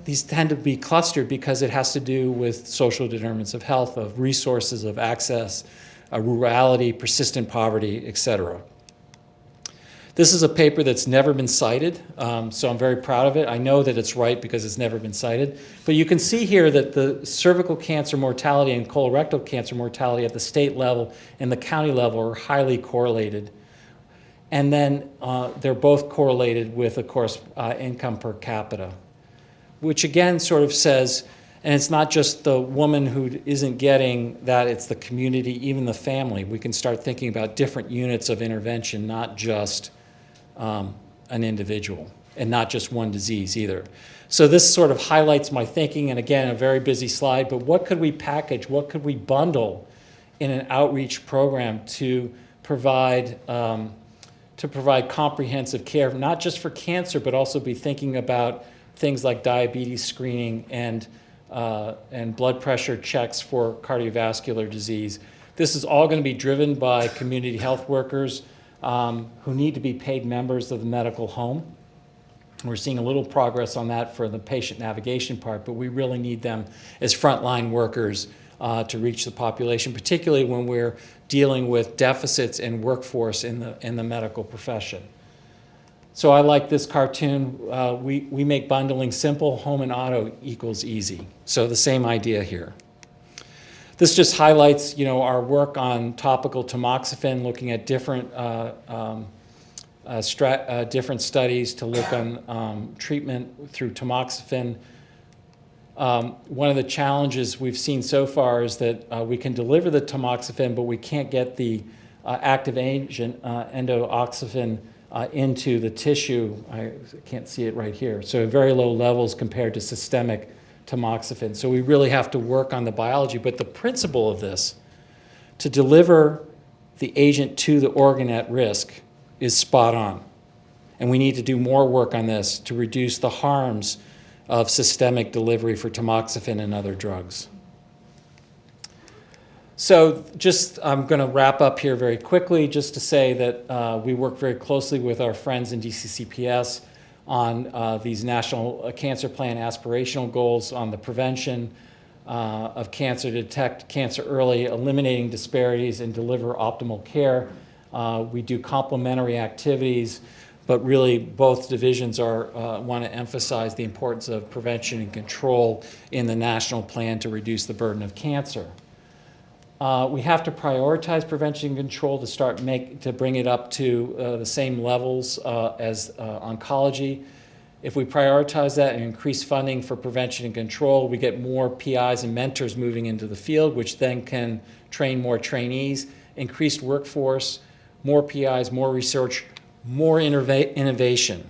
these tend to be clustered because it has to do with social determinants of health, of resources, of access, rurality, persistent poverty, et cetera. This is a paper that's never been cited, so I'm very proud of it. I know that it's right because it's never been cited. But you can see here that the cervical cancer mortality and colorectal cancer mortality at the state level and the county level are highly correlated. And then they're both correlated with, of course, income per capita, which again sort of says, and it's not just the woman who isn't getting that, it's the community, even the family. We can start thinking about different units of intervention, not just an individual, and not just one disease either. So this sort of highlights my thinking, and again, a very busy slide, but what could we package, what could we bundle in an outreach program to provide comprehensive care, not just for cancer, but also be thinking about things like diabetes screening and blood pressure checks for cardiovascular disease. This is all going to be driven by community health workers who need to be paid members of the medical home. We're seeing a little progress on that for the patient navigation part, but we really need them as frontline workers to reach the population, particularly when we're dealing with deficits in workforce in the medical profession. So I like this cartoon. We make bundling simple. Home and auto equals easy. So the same idea here. This just highlights, our work on topical tamoxifen, looking at different studies to look on treatment through tamoxifen. One of the challenges we've seen so far is that we can deliver the tamoxifen, but we can't get the active agent endoxifen into the tissue. I can't see it right here. So very low levels compared to systemic tamoxifen. So we really have to work on the biology. But the principle of this, to deliver the agent to the organ at risk, is spot on. And we need to do more work on this to reduce the harms of systemic delivery for tamoxifen and other drugs. So I'm going to wrap up here very quickly just to say that we work very closely with our friends in DCCPS on these National Cancer Plan aspirational goals on the prevention of cancer, to detect cancer early, eliminating disparities, and deliver optimal care. We do complementary activities, but really both divisions want to emphasize the importance of prevention and control in the national plan to reduce the burden of cancer. We have to prioritize prevention and control to bring it up to the same levels as oncology. If we prioritize that and increase funding for prevention and control, we get more PIs and mentors moving into the field, which then can train more trainees, increased workforce, more PIs, more research, more innovation.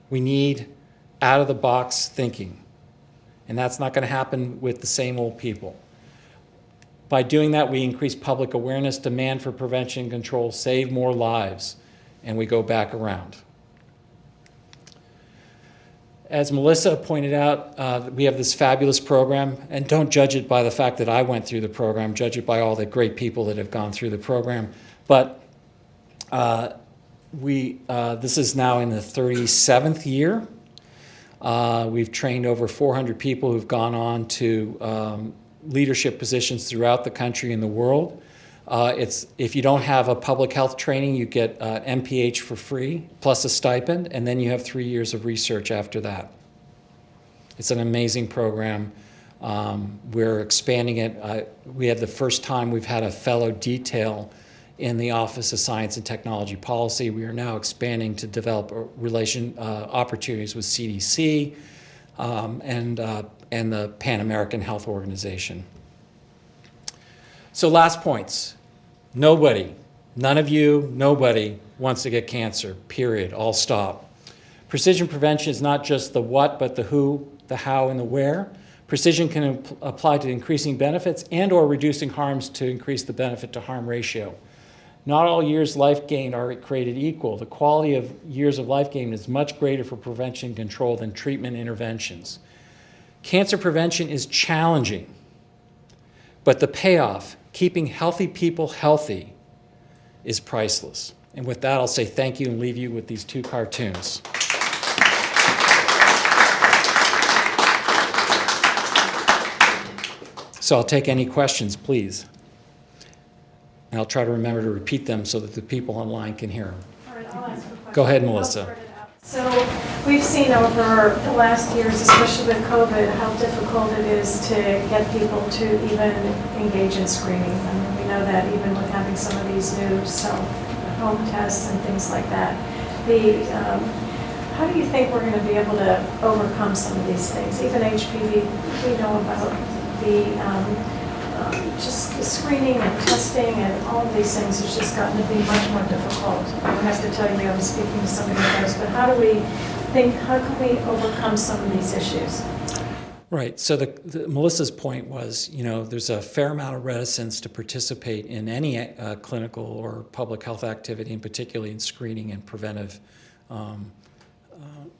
We need out-of-the-box thinking, and that's not going to happen with the same old people. By doing that, we increase public awareness, demand for prevention and control, save more lives, and we go back around. As Melissa pointed out, we have this fabulous program, and don't judge it by the fact that I went through the program, judge it by all the great people that have gone through the program. But this is now in the 37th year. We've trained over 400 people who've gone on to leadership positions throughout the country and the world. If you don't have a public health training, you get MPH for free, plus a stipend, and then you have 3 years of research after that. It's an amazing program. We're expanding it. We had the first time we've had a fellow detail in the Office of Science and Technology Policy. We are now expanding to develop opportunities with CDC and the Pan American Health Organization. So last points. Nobody, none of you, nobody wants to get cancer, period, all stop. Precision prevention is not just the what, but the who, the how, and the where. Precision can apply to increasing benefits and or reducing harms to increase the benefit to harm ratio. Not all years life gained are created equal. The quality of years of life gained is much greater for prevention and control than treatment interventions. Cancer prevention is challenging, but the payoff, keeping healthy people healthy, is priceless. And with that, I'll say thank you and leave you with these 2 cartoons. So I'll take any questions, please. And I'll try to remember to repeat them so that the people online can hear them. All right, I'll ask a question. Go ahead, Melissa. So we've seen over the last years, especially with COVID, how difficult it is to get people to even engage in screening. I mean, we know that even with having some of these new self-home tests and things like that. How do you think we're going to be able to overcome some of these things? Even HPV, we know about just the screening and testing and all of these things has just gotten to be much more difficult. I have to tell you, I was speaking to somebody else, but how can we overcome some of these issues? Right, so Melissa's point was, there's a fair amount of reticence to participate in any clinical or public health activity, and particularly in screening and preventive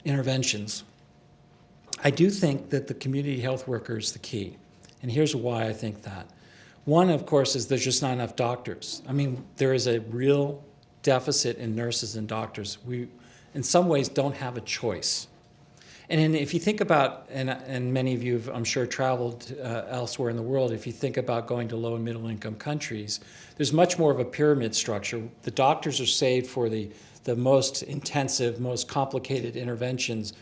interventions. I do think that the community health worker is the key, and here's why I think that. One, of course, is there's just not enough doctors. I mean, there is a real deficit in nurses and doctors. We, in some ways, don't have a choice. And if you think about, and many of you have, I'm sure, traveled elsewhere in the world, if you think about going to low and middle income countries, there's much more of a pyramid structure. The doctors are saved for the most intensive, most complicated interventions,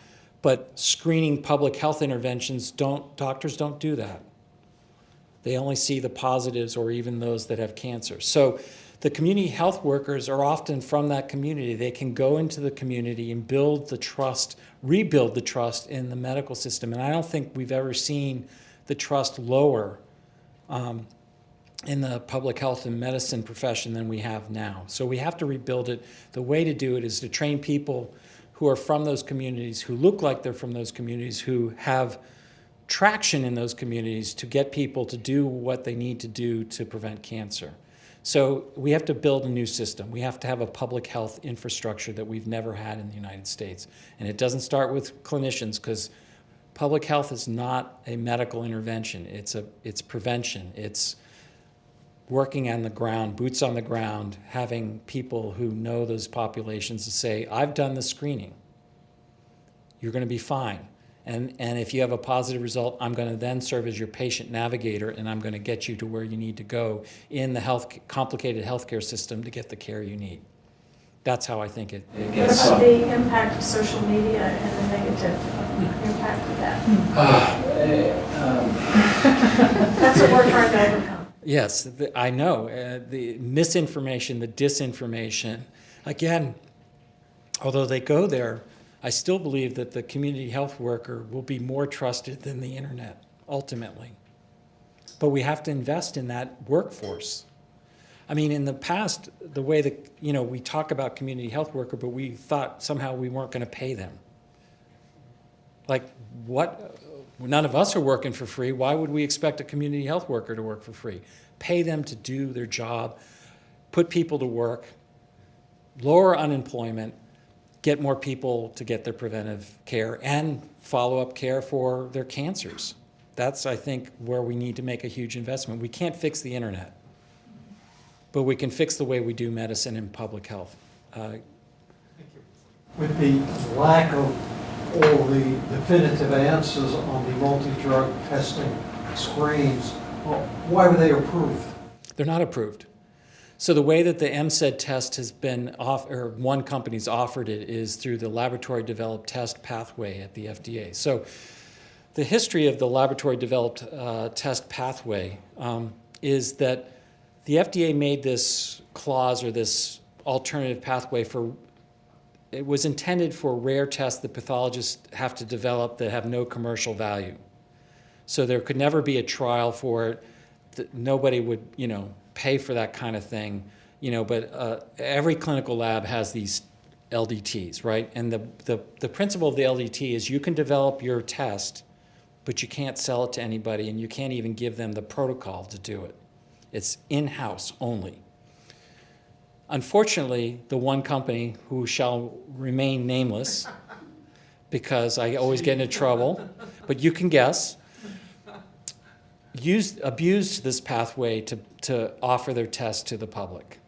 but screening public health interventions, doctors don't do that. They only see the positives or even those that have cancer. So the community health workers are often from that community. They can go into the community and build the trust, rebuild the trust in the medical system. And I don't think we've ever seen the trust lower in the public health and medicine profession than we have now. So we have to rebuild it. The way to do it is to train people who are from those communities, who look like they're from those communities, who have traction in those communities to get people to do what they need to do to prevent cancer. So we have to build a new system. We have to have a public health infrastructure that we've never had in the United States. And it doesn't start with clinicians, because public health is not a medical intervention. It's prevention. It's working on the ground, boots on the ground, having people who know those populations to say, I've done the screening. You're going to be fine. And if you have a positive result, I'm going to then serve as your patient navigator, and I'm going to get you to where you need to go in the complicated healthcare system to get the care you need. That's how I think it What gets. about the impact of social media and the negative impact of that? That's what we're trying to overcome. Yes, I know. The misinformation, the disinformation. Again, although they go there, I still believe that the community health worker will be more trusted than the internet, ultimately. But we have to invest in that workforce. I mean, in the past, the way that, we talk about community health worker, but we thought somehow we weren't going to pay them. Like, what? None of us are working for free. Why would we expect a community health worker to work for free? Pay them to do their job, put people to work, lower unemployment, get more people to get their preventive care and follow-up care for their cancers. That's, I think, where we need to make a huge investment. We can't fix the internet, but we can fix the way we do medicine and public health. With the lack of all the definitive answers on the multi-drug testing screens, why were they approved? They're not approved. So the way that the MCED test has been one company's offered it is through the laboratory developed test pathway at the FDA. So the history of the laboratory developed test pathway is that the FDA made this clause or this alternative pathway it was intended for rare tests that pathologists have to develop that have no commercial value. So there could never be a trial for it. Nobody would, pay for that kind of thing, but every clinical lab has these LDTs, right? And the principle of the LDT is you can develop your test, but you can't sell it to anybody, and you can't even give them the protocol to do it. It's in-house only. Unfortunately, the one company who shall remain nameless, because I always get into trouble, but you can guess, abused this pathway to offer their test to the public.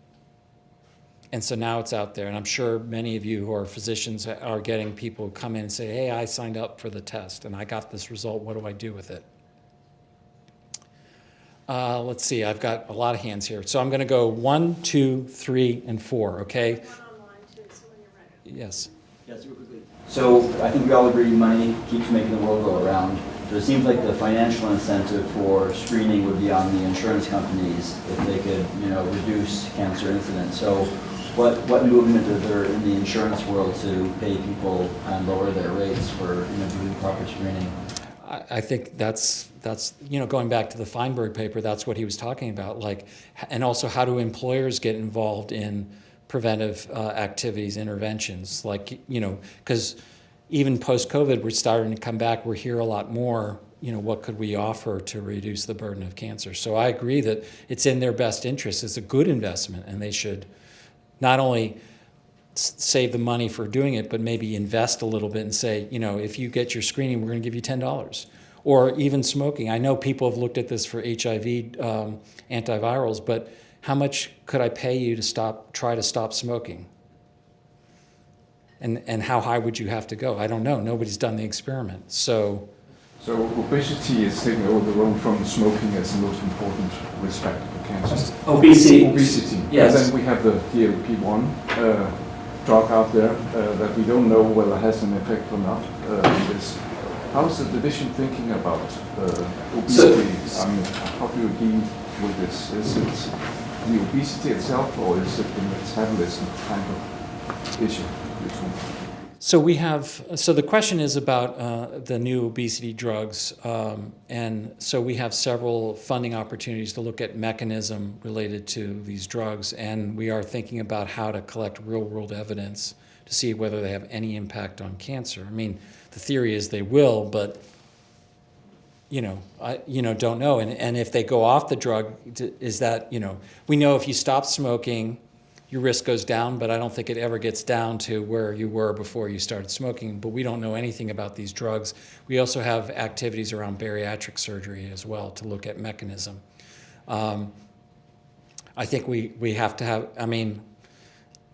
And so now it's out there, and I'm sure many of you who are physicians are getting people who come in and say, hey, I signed up for the test, and I got this result. What do I do with it? Let's see, I've got a lot of hands here. So I'm going to go 1, 2, 3, and 4, okay? One online too, so when you're ready. Yes. Yes, real quickly. So I think we all agree money keeps making the world go around. So it seems like the financial incentive for screening would be on the insurance companies if they could, reduce cancer incidence. So what movement is there in the insurance world to pay people and lower their rates for doing proper screening? I think that's going back to the Feinberg paper, that's what he was talking about. And also how do employers get involved in preventive activities, interventions? Because even post-COVID, we're starting to come back. We're here a lot more. What could we offer to reduce the burden of cancer? So I agree that it's in their best interest. It's a good investment, and they should not only save the money for doing it, but maybe invest a little bit and say, if you get your screening, we're going to give you $10. Or even smoking. I know people have looked at this for HIV antivirals, but how much could I pay you to try to stop smoking? And how high would you have to go? I don't know. Nobody's done the experiment. So obesity is taking over the role from smoking as the most important risk factor for cancer. Obesity. Yes. And then we have the GLP-1 drug out there that we don't know whether it has an effect or not on this. How's the division thinking about obesity? How do you deal with this? Is it the obesity itself, or is it the metabolism kind of issue? So the question is about the new obesity drugs, and so we have several funding opportunities to look at mechanism related to these drugs, and we are thinking about how to collect real-world evidence to see whether they have any impact on cancer. I mean, the theory is they will, but don't know. And if they go off the drug, is that we know if you stop smoking, your risk goes down, but I don't think it ever gets down to where you were before you started smoking. But we don't know anything about these drugs. We also have activities around bariatric surgery as well to look at mechanism. I think we have to have,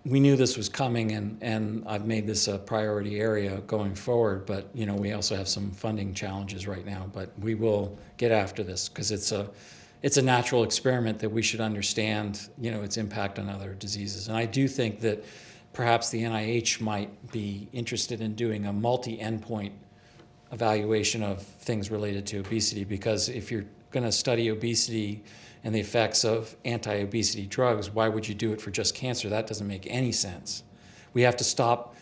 we knew this was coming, and I've made this a priority area going forward, but we also have some funding challenges right now, but we will get after this because it's a natural experiment that we should understand, its impact on other diseases. And I do think that perhaps the NIH might be interested in doing a multi-endpoint evaluation of things related to obesity, because if you're going to study obesity and the effects of anti-obesity drugs, why would you do it for just cancer? That doesn't make any sense. We have to stop,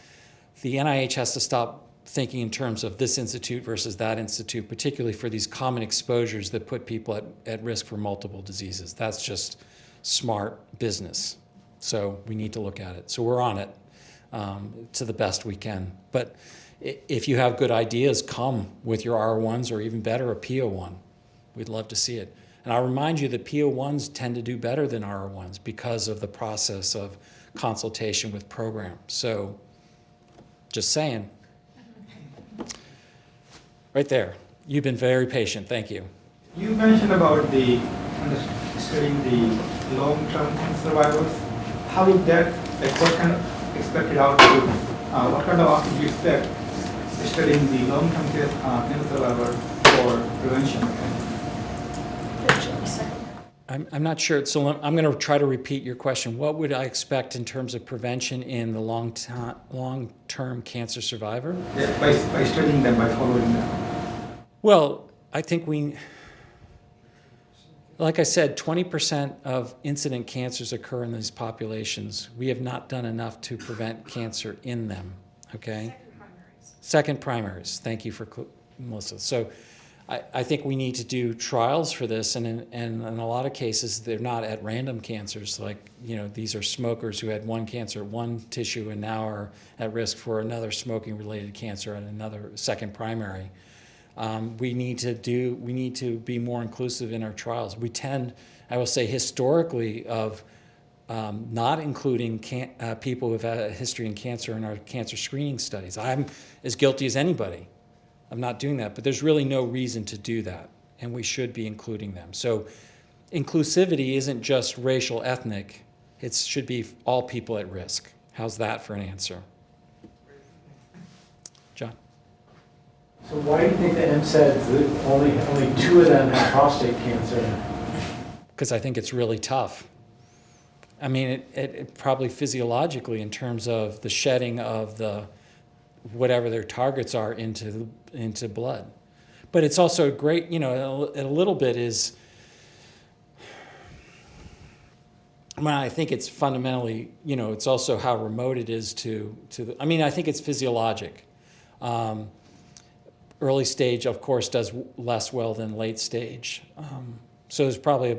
the NIH has to stop thinking in terms of this institute versus that institute, particularly for these common exposures that put people at risk for multiple diseases. That's just smart business. So we need to look at it. So we're on it to the best we can. But if you have good ideas, come with your R1s, or even better, a PO1. We'd love to see it. And I'll remind you that PO1s tend to do better than R1s because of the process of consultation with programs. So just saying. Right there. You've been very patient. Thank you. You mentioned about studying the long-term survivors. How would that, like what kind of expected output, what kind of output do you expect studying the long-term cancer survivor for prevention? I'm not sure, so I'm going to try to repeat your question. What would I expect in terms of prevention in the long-term cancer survivor? Yeah, by studying them, by following them. Well, I think like I said, 20% of incident cancers occur in these populations. We have not done enough to prevent cancer in them, okay? Second primaries. Thank you for Melissa. So I think we need to do trials for this, and in a lot of cases, they're not at random cancers. Like, these are smokers who had one cancer at one tissue and now are at risk for another smoking-related cancer at another second primary. We need to be more inclusive in our trials. We tend, I will say, historically, of not including people who've had a history in cancer in our cancer screening studies. I'm as guilty as anybody of not doing that, but there's really no reason to do that, and we should be including them. So inclusivity isn't just racial, ethnic. It should be all people at risk. How's that for an answer? John? So why do you think the MSEDs, that only 2 of them have prostate cancer? Because I think it's really tough. I mean, it probably physiologically, in terms of the shedding of whatever their targets are into blood. But it's also great, a little bit is, I think it's fundamentally, it's also how remote it is I think it's physiologic. Early stage, of course, does less well than late stage. So there's probably,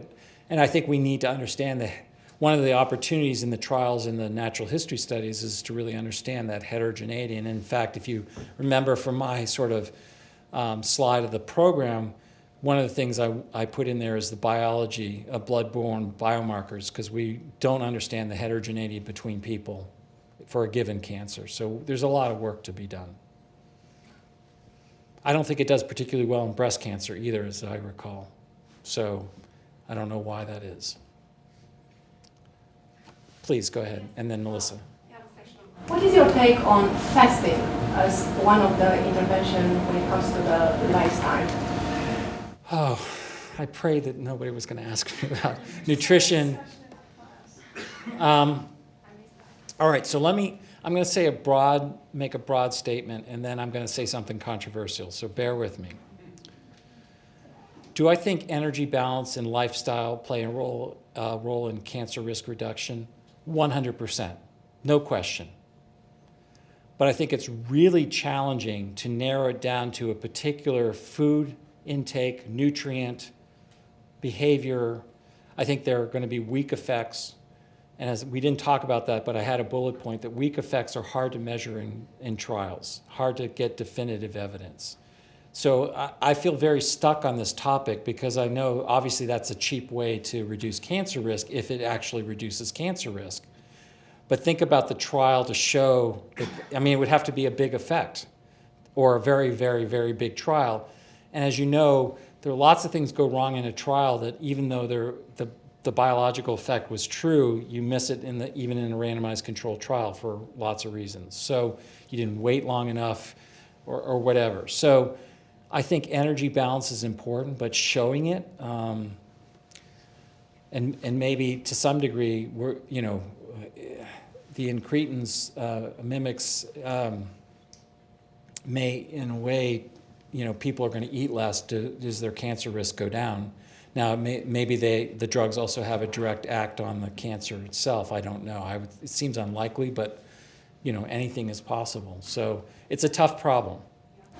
and I think we need to understand that one of the opportunities in the trials in the natural history studies is to really understand that heterogeneity. And in fact, if you remember from my sort of slide of the program, one of the things I put in there is the biology of blood-borne biomarkers, because we don't understand the heterogeneity between people for a given cancer. So there's a lot of work to be done. I don't think it does particularly well in breast cancer either, as I recall. So I don't know why that is. Please go ahead, and then Melissa. What is your take on fasting as one of the interventions when it comes to the lifestyle? Oh, I prayed that nobody was going to ask me about nutrition. All right, so I'm going to say make a broad statement, and then I'm going to say something controversial, so bear with me. Do I think energy balance and lifestyle play a role in cancer risk reduction? 100%, no question. But I think it's really challenging to narrow it down to a particular food intake, nutrient, behavior. I think there are going to be weak effects. And as we didn't talk about that, but I had a bullet point that weak effects are hard to measure in trials, hard to get definitive evidence. So I feel very stuck on this topic, because I know obviously that's a cheap way to reduce cancer risk if it actually reduces cancer risk. But think about the trial to show that, it would have to be a big effect or a very, very, very big trial. And as you know, there are lots of things go wrong in a trial that even though the biological effect was true, you miss it even in a randomized controlled trial for lots of reasons. So you didn't wait long enough or whatever. So I think energy balance is important, but showing it, and maybe to some degree, the incretins mimics may, in a way, people are going to eat less. Does their cancer risk go down? Now, maybe the drugs also have a direct act on the cancer itself. I don't know. It seems unlikely, but anything is possible. So it's a tough problem.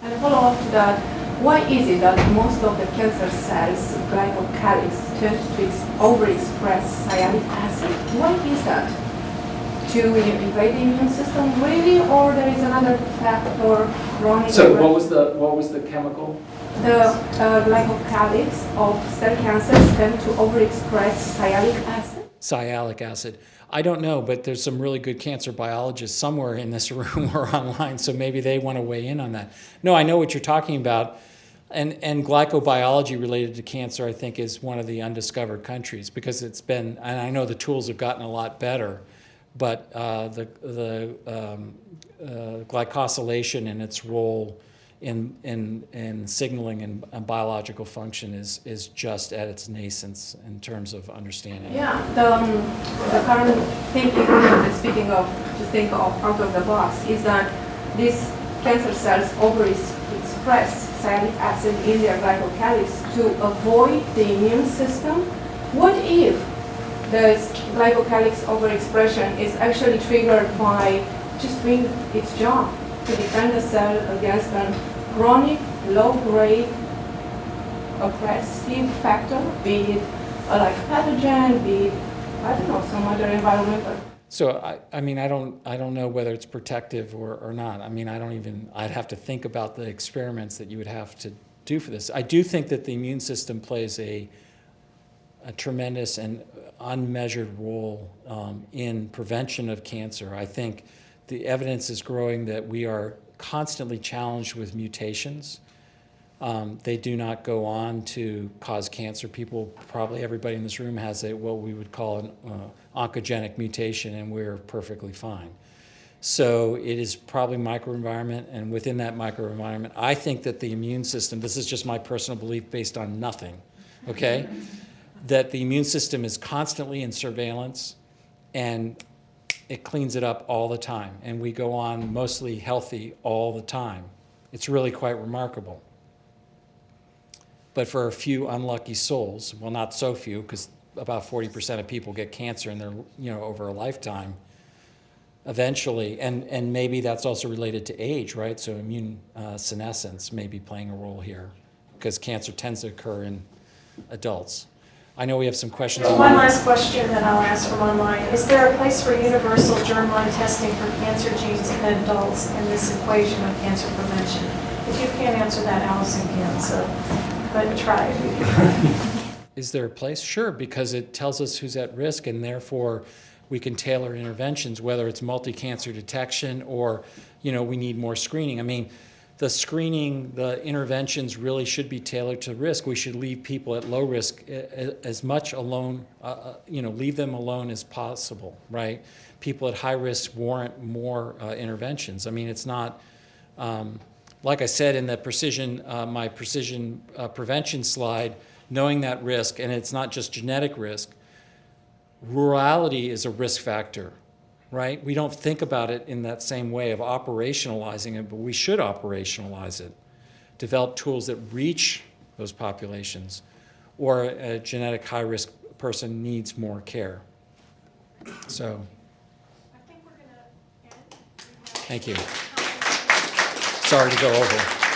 And a follow-up to that, why is it that most of the cancer cells, glycocalyx, tend to overexpress sialic acid? Why is that? To invade the immune system, really, or there is another factor, chronic? So what was the chemical? The glycocalyx of cell cancers tend to overexpress sialic acid. Sialic acid. I don't know, but there's some really good cancer biologists somewhere in this room or online, so maybe they want to weigh in on that. No, I know what you're talking about, and glycobiology related to cancer, I think, is one of the undiscovered countries, because it's been, and I know the tools have gotten a lot better, but the glycosylation and its role in signaling and biological function is just at its nascence in terms of understanding. Yeah, the current thinking, speaking of, to think of out of the box, is that these cancer cells overexpress sialic acid in their glycocalyx to avoid the immune system. What if the glycocalyx overexpression is actually triggered by just doing its job to defend the cell against a chronic, low-grade, oppressive factor, be it like pathogen, be it, I don't know, some other environmental. So I mean, I don't know whether it's protective or not. I mean, I'd have to think about the experiments that you would have to do for this. I do think that the immune system plays a tremendous and unmeasured role in prevention of cancer. I think the evidence is growing that we are constantly challenged with mutations. They do not go on to cause cancer. Probably everybody in this room has what we would call an oncogenic mutation, and we're perfectly fine. So it is probably microenvironment, and within that microenvironment, I think that the immune system, this is just my personal belief based on nothing, okay? That the immune system is constantly in surveillance, and it cleans it up all the time, and we go on mostly healthy all the time. It's really quite remarkable. But for a few unlucky souls, well, not so few, because about 40% of people get cancer in their, over a lifetime, eventually, and maybe that's also related to age, right? So immune senescence may be playing a role here, because cancer tends to occur in adults. I know we have some questions. One last question that I'll ask from online. Is there a place for universal germline testing for cancer genes in adults in this equation of cancer prevention? If you can't answer that, Allison can, so but try if you can. Is there a place? Sure, because it tells us who's at risk, and therefore we can tailor interventions, whether it's multi-cancer detection or, we need more screening. I mean, the screening, the interventions really should be tailored to risk. We should leave people at low risk as much alone, leave them alone as possible, right? People at high risk warrant more interventions. I mean, it's not, like I said in the my precision prevention slide, knowing that risk, and it's not just genetic risk, rurality is a risk factor. Right? We don't think about it in that same way of operationalizing it, but we should operationalize it. Develop tools that reach those populations, or a genetic high-risk person needs more care. So, I think we're going to end. thank you. Sorry to go over.